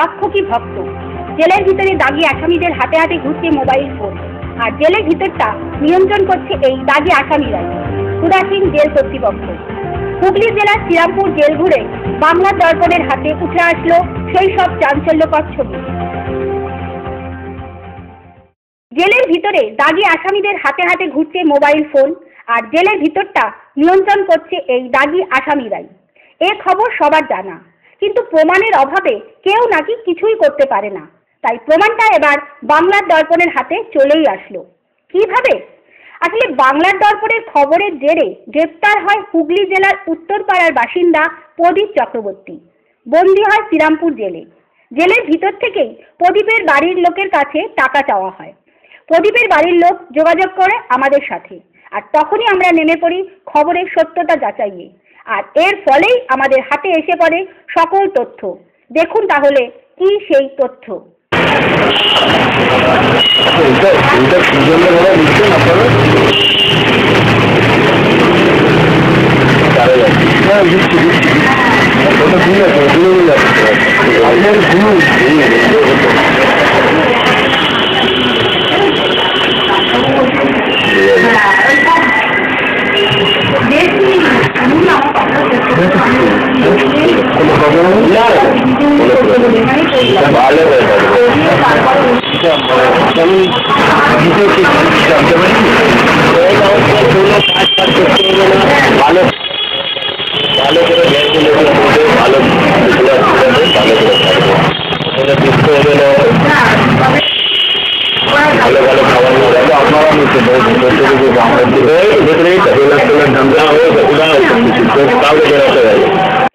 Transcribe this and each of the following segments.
রক্ষকই ভক্ত। জেলের ভিতরে দাগি আসামিদের হাতে হাতে ঘুরছে মোবাইল ফোন, আর জেলের ভিতরটা নিয়ন্ত্রণ করছে এই দাগি আসামিরাই, উদাসীন জেল কর্তৃপক্ষ। হুগলি জেলার শ্রীরামপুর জেল ঘুরে বাংলার দর্পণের হাতে উঠে আসলো সেই সব চাঞ্চল্যকর ছবি। জেলের ভিতরে দাগি আসামিদের হাতে হাতে ঘুরছে মোবাইল ফোন, আর জেলের ভিতরটা নিয়ন্ত্রণ করছে এই দাগি আসামিরাই। এ খবর সবার জানা, কিন্তু প্রমাণের অভাবে কেউ নাকি কিছুই করতে পারে না। তাই প্রমাণটা এবার বাংলার দর্পণের হাতে চলেই আসলো। কিভাবে? আসলে বাংলার দর্পণের খবরের জেরে গ্রেপ্তার হয় হুগলি জেলার উত্তরপাড়ার বাসিন্দা প্রদীপ চক্রবর্তী। বন্দী হয় শ্রীরামপুর জেলে। জেলের ভিতর থেকেই প্রদীপের বাড়ির লোকের কাছে টাকা চাওয়া হয়। প্রদীপের বাড়ির লোক যোগাযোগ করে আমাদের সাথে, আর তখনই আমরা নেমে পড়ি খবরের সত্যতা যাচাইয়ে। আর এর ফলেই আমাদের হাতে এসে পড়ে সকল তথ্য। দেখুন তাহলে কি সেই তথ্য।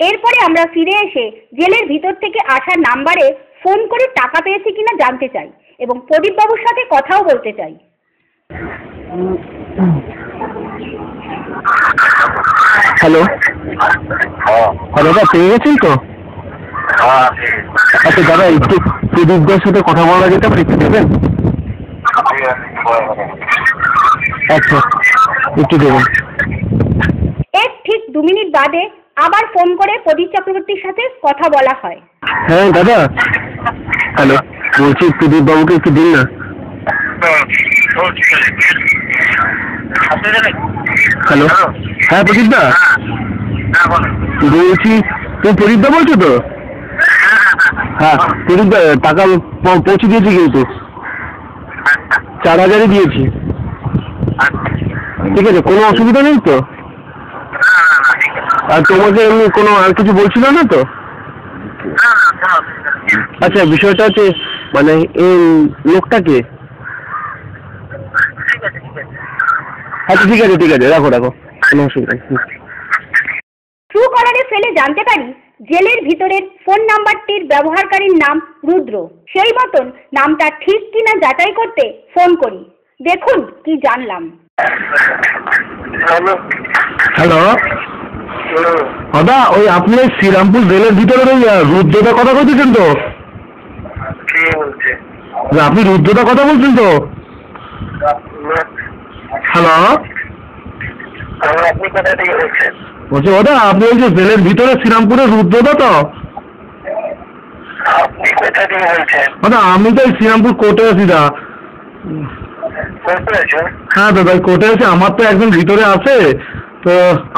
এরপরে আমরা ফিরে এসে জেলের ভিতর থেকে আসা নাম্বারে ফোন করে টাকা পেয়েছি কিনা জানতে চাই এবং প্রদীপ বাবুর সাথে কথাও বলতে চাই। হ্যালো, দাদা পেয়ে গেছেন তো? আচ্ছা দাদা, একটু প্রদীপদের সাথে কথা বলা যেতে পারে, একটু দেবেন? আচ্ছা, একটু দেবেন। এর ঠিক 2 মিনিট বাদে আবার ফোন করে প্রদীপ চক্রবর্তীর সাথে কথা বলা হয়। হ্যাঁ দাদা, হ্যালো, বলছি প্রদীপ বাবুকে একটু দিন না। হ্যালো, হ্যাঁ প্রদীপ দা, বলছি তুমি প্রদীপ দা বলছো তো? হ্যাঁ প্রদীপ দা, টাকা পৌঁছে দিয়েছি, কিন্তু 4000-ই দিয়েছি। ঠিক আছে, কোনো অসুবিধা নেই তো? আর তোমাকে এমনি কোনো আর কিছু বলছিল না তো? আচ্ছা, বিষয়টা হচ্ছে মানে এই লোকটাকে। আচ্ছা ঠিক আছে, রাখো, কোনো অসুবিধা নেই। ট্রুকলারে ফেলে জানতে পারি জেলের ভিতরের ফোন নাম্বারটির ব্যবহারকারীর নাম রুদ্র। সেই মতন নামটা ঠিক কিনা যাচাই করতে ফোন করি। দেখুন কি জানলাম। হ্যালো দাদা, ওই আপনি শ্রীরামপুর জেলের ভিতরে ওই রুদ্রদা কথা বলছেন তো? আপনি রুদ্রদা কথা বলছেন তো? হ্যালো, বলছি দাদা, আপনি ওই যে জেলের ভিতরে শ্রীরামপুরের রুদ্রদা তো? দাদা আমি তো শ্রীরামপুর কোর্টে আছি দা। হ্যাঁ দাদা, কোর্টে আছে। আমার তো একজন ভিতরে আছে, তো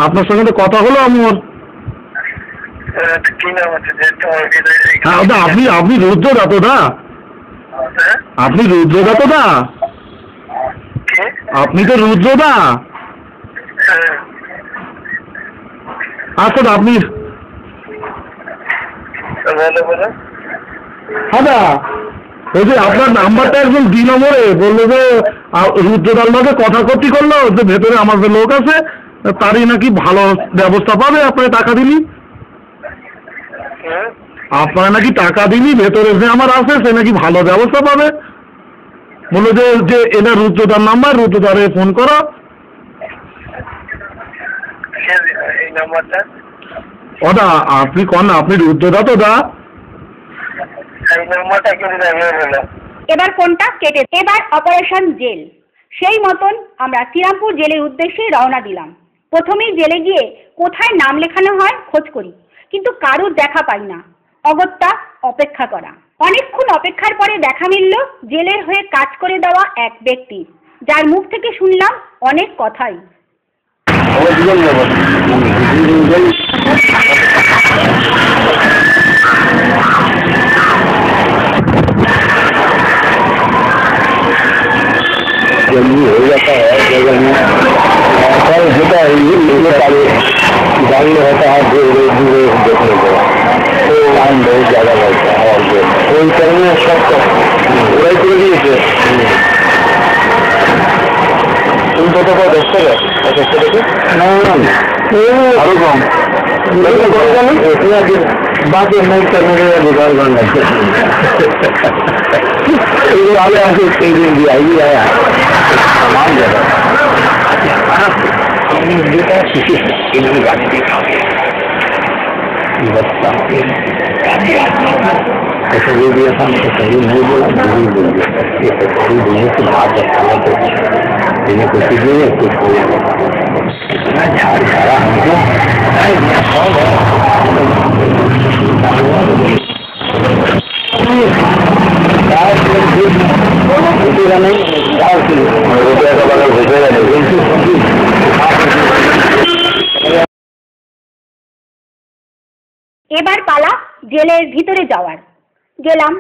আপনার সঙ্গে তো কথা হলো আমার। হ্যাঁ দাদা, আপনি রুদ্রদা তো দা? আপনি রুদ্রদা তো দা? আপনি তো রুদ্রদা? আচ্ছা, আপনি দাদা, ওই যে আপনার নাম্বারটা একজন 2 নম্বরে বললো যে রুদ্রদার লগে কথা করতে করলো যে ভেতরে আমার যে লোক আছে তারই নাকি ভালো ব্যবস্থা পাবে, আপনার টাকা দিলি। আপনারা নাকি টাকা দিলি, ভেতরে যে আমার আছে সে নাকি ভালো ব্যবস্থা পাবে। বললো যে এটা রুদ্রদার নাম্বার, রুদ্রদারে ফোন করো। ওদা আপনি কন না, আপনি রুদ্রদা তো দা? এবার ফোনটা কেটে, এবার অপারেশন জেল। সেই মতন আমরা শ্রীরামপুর জেলের উদ্দেশ্যে রওনা দিলাম। প্রথমেই জেলে গিয়ে কোথায় নাম লেখানো হয় খোঁজ করি, কিন্তু কারোর দেখা পাই না। অগত্যা অপেক্ষা করা। অনেকক্ষণ অপেক্ষার পরে দেখা মিলল জেলের হয়ে কাজ করে দেওয়া এক ব্যক্তি, যার মুখ থেকে শুনলাম অনেক কথাই। जल्दी हो जाता है जगह में ऐसा होता है ये मेरे सारे गाड़ी होता है धीरे धीरे देखने को तो टाइम बहुत ज़्यादा लगता है और कोई करने सब पूरा कर दिए तुम तो देखते गए देखते और कम बात नहीं करने के लिए बिगाड़ बन लगते दिन भी आई आया तमाम जगह ऐसा भी दिया था मुझे सही नहीं बोला नहीं बोल दिया सही दुनिया से बात रखा तो देने को कीजिए कुछ झाड़ झाड़ा हमको रुपया का बगल भेजेगा नहीं। এবার পালা জেলের ভিতরে যাওয়ার। গেলাম,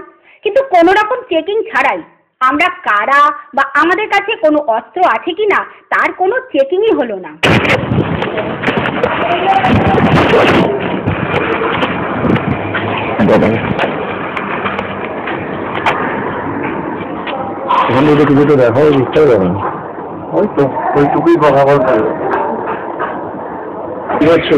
কিন্তু কোনো রকম চেকিং ছাড়াই। আমরা কারা বা আমাদের কাছে কোনো অস্ত্র আছে কিনা তার কোনো চেকিংই হলো না। কিছু তো দেখাও ইচ্ছা করে না ওই তো ওইটুকুই কথা বলতে হবে কি হচ্ছে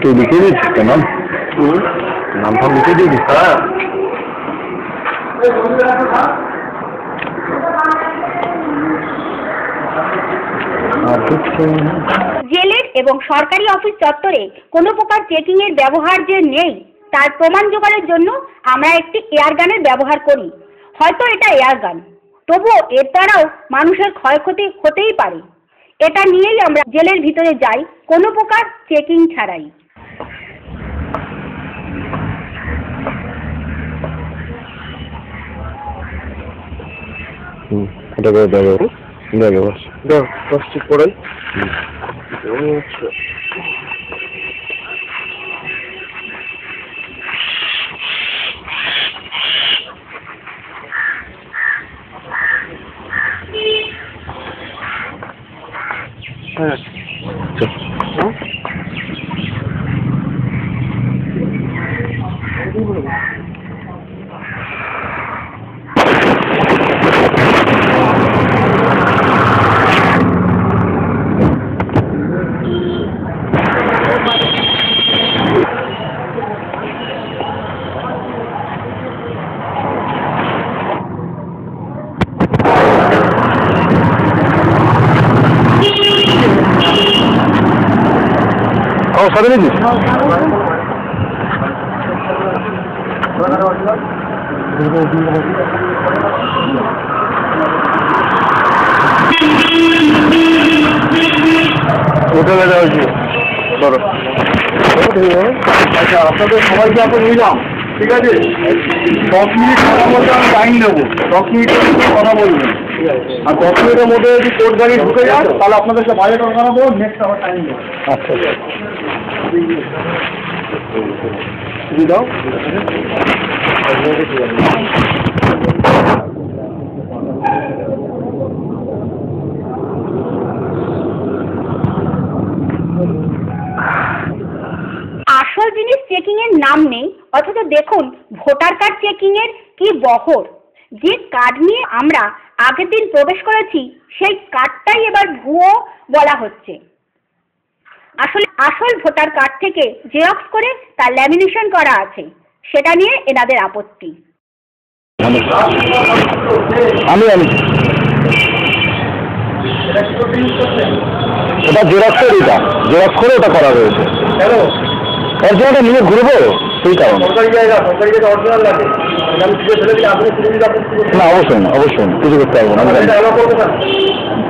तो लिखे दीजिए क्या नाम नाम हम लिखे दीजिए জেলের এবং সরকারি অফিস চত্বরে কোনো প্রকার চেকিং এর ব্যবহার যে নেই তার প্রমাণ জোগাড়ের জন্য আমরা একটি এয়ার গানের ব্যবহার করি। হয়তো এটা এয়ার গান, তবুও এর দ্বারাও মানুষের ক্ষয়ক্ষতি হতেই পারে। এটা নিয়েই আমরা জেলের ভিতরে যাই কোনো প্রকার চেকিং ছাড়াই। এটা করে দেবো দেবো বস ঠিক করে হ্যাঁ সাথে নাকি হোটেলে যাওয়া হয়েছে বড় আচ্ছা আপনাদের সবাইকে আপনি নিলাম ঠিক আছে 10 মিনিট কথা বলতে আমি টাইম নেবো 10 মিনিটের মধ্যে কথা বলবেন আর 10 মিনিটের মধ্যে যদি কোর্ট গাড়ি ঢুকে যান তাহলে আপনাদেরকে বাইরে টাকা দেবো নেক্সট আবার টাইম দেবো আচ্ছা দাও আসল জিনিস চেকিং এর নাম নেই, অথচ দেখুন ভোটার কার্ড চেকিং এর কি বহর। যে কার্ড নিয়ে আমরা আগের দিন প্রবেশ করেছি সেই কার্ডটাই এবার ভুয়ো বলা হচ্ছে। আসল ভোটার কার্ড থেকে জেরক্স করে তার ল্যামিনেশন করা আছে, সেটা নিয়ে এনাদের আপত্তি। আমি ওটা জেরক্সের এটা জেরক্স করে ওটা করা হয়েছে। অরিজিনালটা নিয়ে ঘুরবো সেই কারণে। না অবশ্যই না, অবশ্যই না, কিছু করতে পারবো না।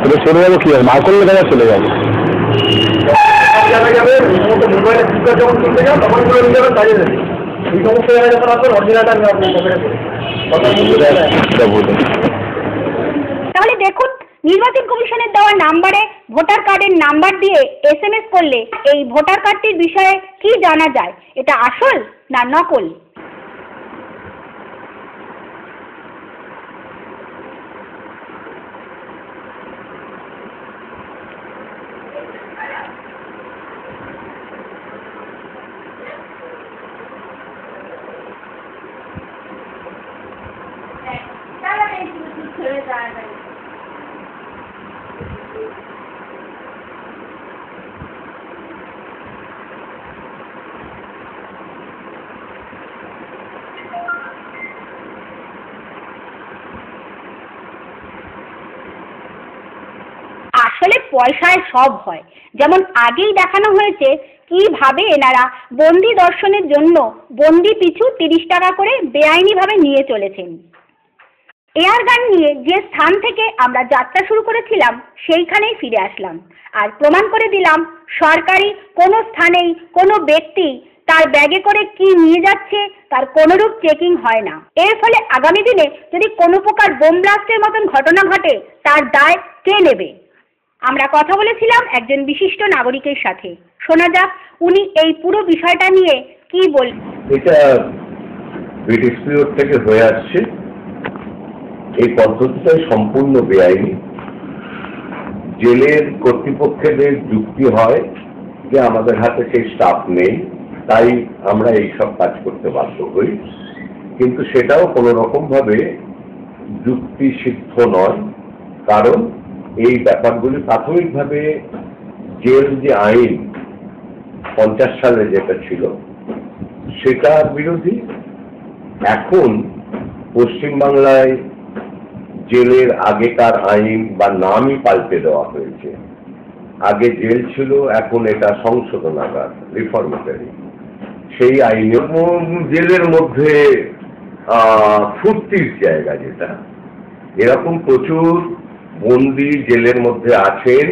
এটা চলে যাবো কি হবে, না করলে দেখা চলে যাবে। তাহলে দেখুন, নির্বাচন কমিশনের দেওয়া নাম্বারে ভোটার কার্ডের নাম্বার দিয়ে SMS করলে এই ভোটার কার্ডটির বিষয়ে কি জানা যায়? এটা আসল না নকল? আসলে পয়সায় সব হয়। যেমন আগেই দেখানো হয়েছে কিভাবে এনারা বন্দি দর্শনের জন্য বন্দি পিছু 30 টাকা করে বেআইনিভাবে নিয়ে চলেছেন। এয়ার গান নিয়ে যে স্থান থেকে আমরা যাত্রা শুরু করেছিলাম সেইখানেই ফিরে আসলাম, আর প্রমাণ করে দিলাম সরকারি কোনো স্থানেই কোনো ব্যক্তি তার ব্যাগে করে কি নিয়ে যাচ্ছে তার কোনোরূপ চেকিং হয় না। এর ফলে আগামী দিনে যদি কোনো প্রকার বোম ব্লাস্টের মতন ঘটনা ঘটে তার দায় কে নেবে? আমরা কথা বলেছিলাম একজন বিশিষ্ট নাগরিকের সাথে। শোনা যাক উনি এই পুরো বিষয়টা নিয়ে কি বলেন। এটা ব্রিটিশ পিরিয়ড থেকে হয়ে আসছে। এই পদ্ধতিটা সম্পূর্ণ বেআইনি। জেলের কর্তৃপক্ষের যুক্তি হয় যে আমাদের হাতে সেই স্টাফ নেই, তাই আমরা এইসব কাজ করতে বাধ্য হই, কিন্তু সেটাও কোনো রকম ভাবে যুক্তিসিদ্ধ নয়। কারণ এই ব্যাপারগুলি প্রাথমিকভাবে জেল যে আইন 50 সালে যেটা ছিল সেটার বিরোধী। এখন পশ্চিমবাংলায় জেলের আগেকার আইন বা নামই পাল্টে দেওয়া হয়েছে। আগে জেল ছিল, এখন এটা সংশোধনাগার, রিফর্মেটরি। সেই আইনে জেলের মধ্যে ফুর্তির জায়গা, যেটা এরকম প্রচুর বন্দি জেলের মধ্যে আছেন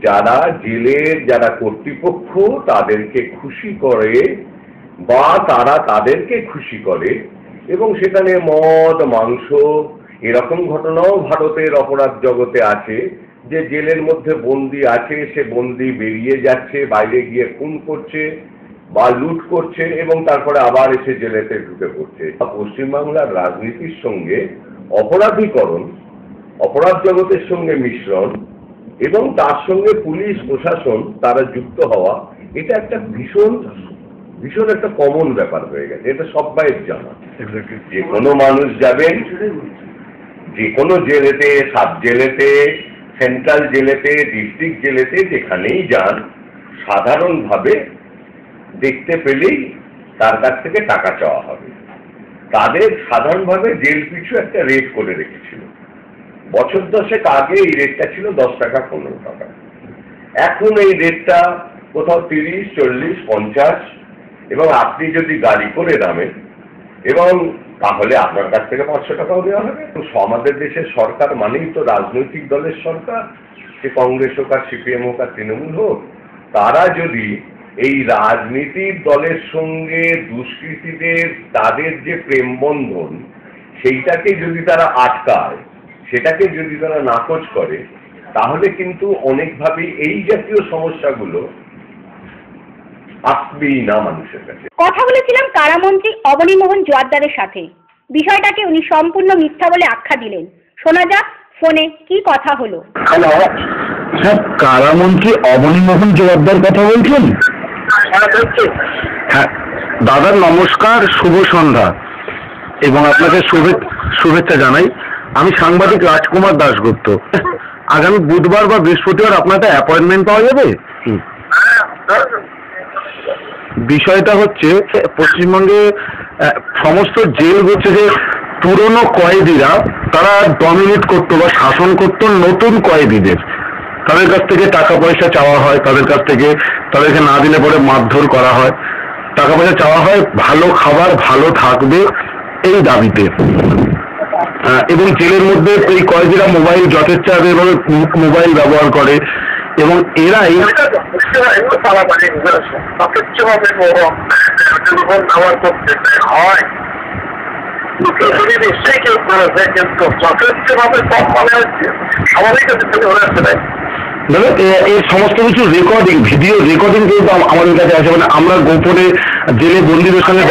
যারা জেলের যারা কর্তৃপক্ষ তাদেরকে খুশি করে বা তারা তাদেরকে খুশি করে, এবং সেখানে মদ মাংস এরকম ঘটনাও ভারতের অপরাধ জগতে আছে যে জেলের মধ্যে বন্দি আছে, সে বন্দি বেরিয়ে যাচ্ছে, বাইরে গিয়ে খুন করছে বা লুট করছে এবং তারপরে আবার এসে জেলেতে ঢুকে পড়ছে। পশ্চিমবাংলার রাজনীতির সঙ্গে অপরাধীকরণ, অপরাধ জগতের সঙ্গে মিশ্রণ এবং তার সঙ্গে পুলিশ প্রশাসন তারা যুক্ত হওয়া, এটা একটা ভীষণ ভীষণ একটা কমন ব্যাপার হয়ে গেছে। এটা সবাই জানা। যে কোনো মানুষ যাবেন যে কোনো জেলেতে, সাব জেলেতে, সেন্ট্রাল জেলেতে, ডিস্ট্রিক্ট জেলেতে, যেখানেই যান সাধারণভাবে দেখতে পেলেই তার কাছ থেকে টাকা চাওয়া হবে। তাদের সাধারণভাবে জেল পিছু একটা রেট করে রেখেছিল। বছর 10 আগে এই রেটটা ছিল 10 টাকা 15 টাকা। এখন এই রেটটা কোথাও 30, 40, 50, এবং আপনি যদি গাড়ি করে নামেন এবং তাহলে আপনার কাছ থেকে 500 টাকাও দেওয়া হবে। আমাদের দেশের সরকার মানেই তো রাজনৈতিক দলের সরকার, সে কংগ্রেস হোক আর সিপিএম হোক আর তৃণমূল হোক। তারা যদি এই রাজনীতির দলের সঙ্গে দুষ্কৃতীদের তাদের যে প্রেম বন্ধন সেইটাকে যদি তারা আটকায়, সেটাকে যদি তারা নাকচ করে, তাহলে কিন্তু অনেকভাবেই এই জাতীয় সমস্যাগুলো আসবেই না মানুষের কাছে। কথা বলেছিলাম কারামন্ত্রী অবনীমোহন জোয়ারদারের সাথে। বিষয়টাকে উনি সম্পূর্ণ মিথ্যা বলে আখ্যা দিলেন। শোনা যাক ফোনে কি কথা হলো। হ্যালো, হ্যাঁ, কারামন্ত্রী অবনীমোহন জোয়ারদার কথা বলছেন? হ্যাঁ দাদা, নমস্কার, শুভ সন্ধ্যা এবং আপনাকে শুভেচ্ছা জানাই। আমি সাংবাদিক রাজকুমার দাশগুপ্ত। আগামী বুধবার বা বৃহস্পতিবার আপনাদের অ্যাপয়েন্টমেন্ট পাওয়া যাবে? বিষয়টা হচ্ছে পশ্চিমবঙ্গে সমস্ত জেল হচ্ছে যে পুরনো কয়েদিরা তারা ডমিনেট করতো বা শাসন করতো নতুন কয়েদিদের। তাদের কাছ থেকে টাকা পয়সা চাওয়া হয়, তাদের কাছ থেকে তাদেরকে না দিলে পরে মারধর করা হয়, টাকা পয়সা চাওয়া হয় ভালো খাবার, ভালো থাকবে এই দাবিতে। এবং জেলের মধ্যে এই কয়েদিরা মোবাইল যথেচ্ছা এভাবে মোবাইল ব্যবহার করে এবং এরাই খাবার করতে হয় নিশ্চয়ই কেউ করেছে, কিন্তু যথেষ্টভাবে কম মনে হচ্ছে আমাদের কাছে ধরে আসছে না। দাদা এই সমস্ত কিছু রেকর্ডিং, ভিডিও রেকর্ডিং কিন্তু আমাদের কাছে আছে, মানে আমরা গোপনে জেলে বন্দীদের সঙ্গে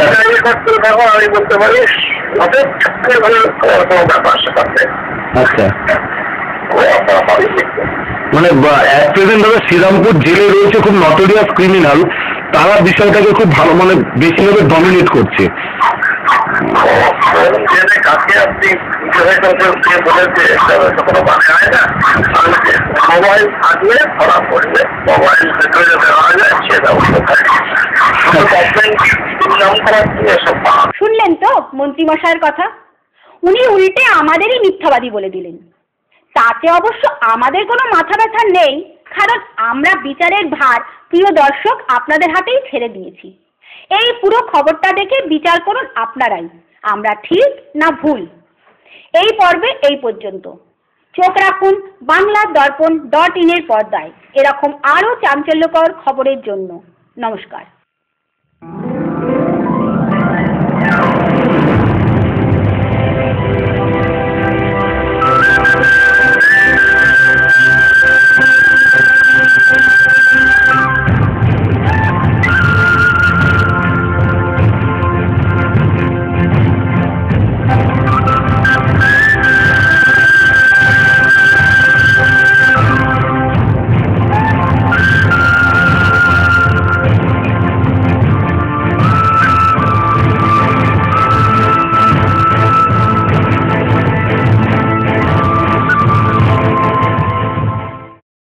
আমি বলতে পারি আচ্ছা, মানে এক প্রেজেন্ট দাদা শ্রীরামপুর জেলে রয়েছে খুব নটোরিয়াস ক্রিমিনাল, তারা বিষয়টাকে খুব ভালো মানে বেশিভাবে ডমিনেট করছে। কাছে আপনি বলেছে কোনো মানে হয় না, মোবাইল থাকলে ধরা পড়বে, মোবাইল ভেতরে দেওয়া যায় সে ব্যবস্থা থাকে। শুনলেন তো মন্ত্রীমশাইয়ের কথা? উনি উল্টে আমাদেরই মিথ্যাবাদী বলে দিলেন। তাতে অবশ্য আমাদের কোনো মাথা ব্যথা নেই, কারণ আমরা বিচারের ভার প্রিয় দর্শক আপনাদের হাতেই ছেড়ে দিয়েছি। এই পুরো খবরটা দেখে বিচার করুন আপনারাই, আমরা ঠিক না ভুল। এই পর্বে এই পর্যন্ত। চোখ রাখুন বাংলাদর্পণ.in এর পর্দায় এরকম আরও চাঞ্চল্যকর খবরের জন্য। নমস্কার।